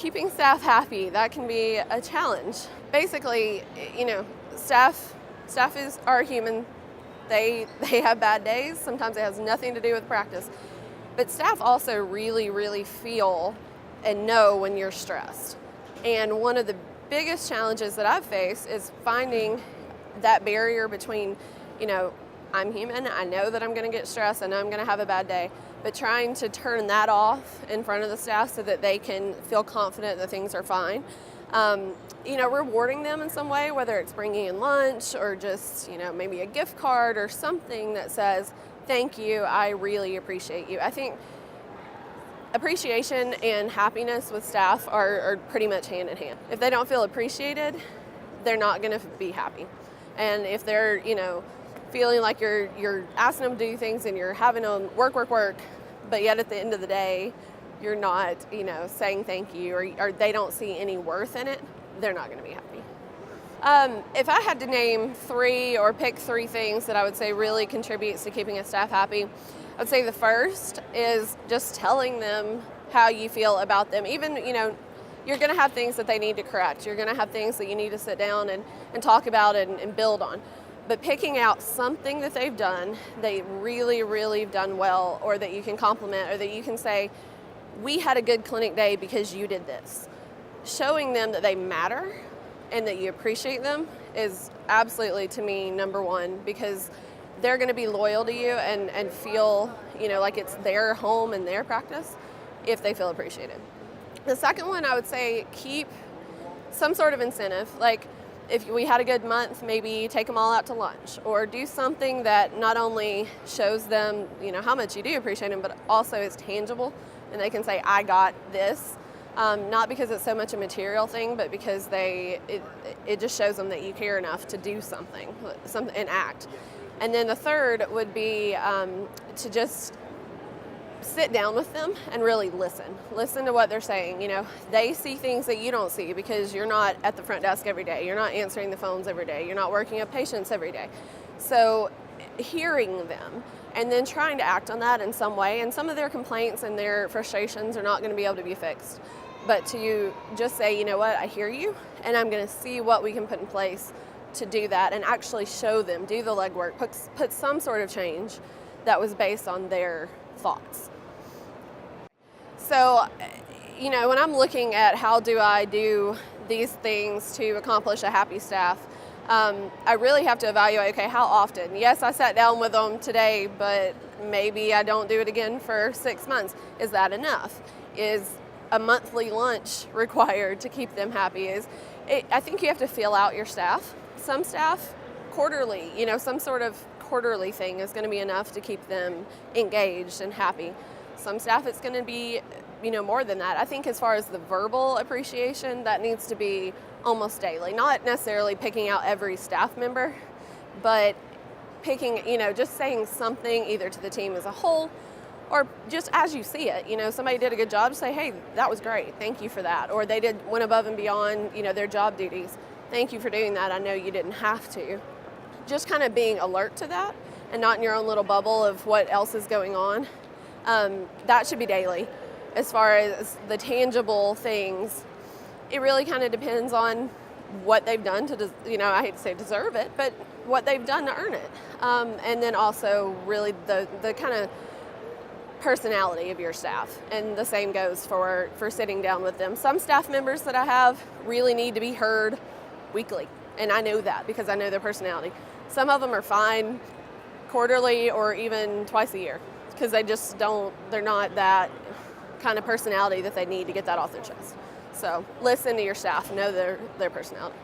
keeping staff happy, that can be a challenge. Basically, staff are human. They have bad days. Sometimes it has nothing to do with practice. But staff also really, really feel and know when you're stressed. And one of the biggest challenges that I've faced is finding that barrier between, I'm human, I know that I'm going to get stressed, I know I'm going to have a bad day, but trying to turn that off in front of the staff so that they can feel confident that things are fine. Rewarding them in some way, whether it's bringing in lunch or just, maybe a gift card or something that says, thank you, I really appreciate you. I think appreciation and happiness with staff are pretty much hand in hand. If they don't feel appreciated, they're not going to be happy. And if they're, feeling like you're asking them to do things and you're having them work, but yet at the end of the day, you're not, saying thank you or they don't see any worth in it, they're not going to be happy. If I had to name pick three things that I would say really contributes to keeping a staff happy, I would say the first is just telling them how you feel about them. Even, you're going to have things that they need to correct. You're going to have things that you need to sit down and talk about and build on. But picking out something that they've done, they really, really done well, or that you can compliment, or that you can say, we had a good clinic day because you did this. Showing them that they matter and that you appreciate them is absolutely, to me, number one, because they're going to be loyal to you and feel, like it's their home and their practice if they feel appreciated. The second one, I would say, keep some sort of incentive. Like, if we had a good month, maybe take them all out to lunch, or do something that not only shows them, how much you do appreciate them, but also is tangible, and they can say, I got this. Not because it's so much a material thing, but because it just shows them that you care enough to do something and act. And then the third would be to just sit down with them and really listen to what they're saying. They see things that you don't see because you're not at the front desk every day, you're not answering the phones every day, you're not working with patients every day. So hearing them and then trying to act on that in some way, and some of their complaints and their frustrations are not going to be able to be fixed, but to just say, what, I hear you, and I'm going to see what we can put in place to do that, and actually show them, do the legwork, put some sort of change that was based on their thoughts. So, when I'm looking at how do I do these things to accomplish a happy staff, I really have to evaluate, okay, how often? Yes, I sat down with them today, but maybe I don't do it again for 6 months. Is that enough? Is a monthly lunch required to keep them happy? I think you have to feel out your staff. Some staff, quarterly, some sort of quarterly thing is going to be enough to keep them engaged and happy. Some staff, it's going to be, more than that. I think as far as the verbal appreciation, that needs to be almost daily. Not necessarily picking out every staff member, but picking, just saying something either to the team as a whole or just as you see it. Somebody did a good job, say, hey, that was great. Thank you for that. Or they went above and beyond, their job duties. Thank you for doing that. I know you didn't have to. Just kind of being alert to that and not in your own little bubble of what else is going on. That should be daily. As far as the tangible things, it really kind of depends on what they've done to, I hate to say deserve it, but what they've done to earn it. And then also really the kind of personality of your staff. And the same goes for sitting down with them. Some staff members that I have really need to be heard weekly. And I know that because I know their personality. Some of them are fine quarterly or even twice a year because they're not that kind of personality that they need to get that off their chest. So listen to your staff, know their personality.